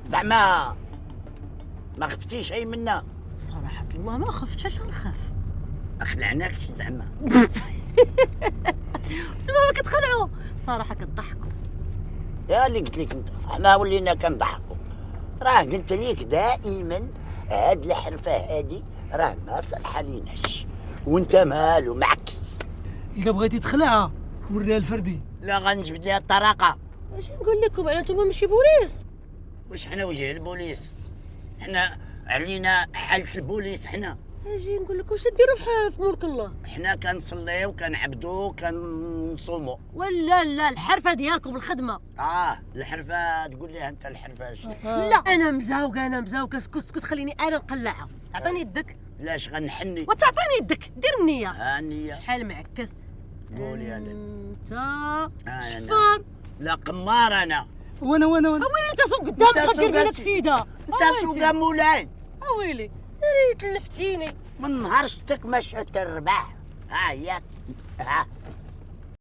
زعما ما خفتيش شي منا؟ صراحة الله ما خفت، اش نخاف؟ ما خلعناكش زعما. انتوما ما كتخلعوا، صراحة كتضحكوا. يا اللي قلت لك انت، حنا ولينا كنضحكوا. راه قلت لك دائما هاد الحرفه هادي راه ما صالحه ليناش، وانت مالو معكس. الا بغيتي تخلعها وريها الفردي. لا غنجبد ليها الطراقه. اش نقول لكم على انتوما ماشي بوليس؟ واش حنا وجه البوليس؟ حنا علينا حالة البوليس. حنا اجي نقول لك واش ديروا في ملك الله؟ حنا كنصليو كنعبدو كنصومو. ولا لا الحرفة ديالكم الخدمة. الحرفه تقول ليها انت الحرفه لا انا مزاوقة اسكت خليني انا نقلعها. تعطيني يدك. لاش غنحني؟ وتعطيني يدك، دير النية. هانيه شحال معكس. قولي انا. انت أنا. شفار. لا قمار انا. وانا وين انت سوق قدام أنت خدير سوق بينك سيده؟ انت سوق مولاي. اويلي يا ريت لفتيني. من نهار شتك ما شات الرباح. ها هي ها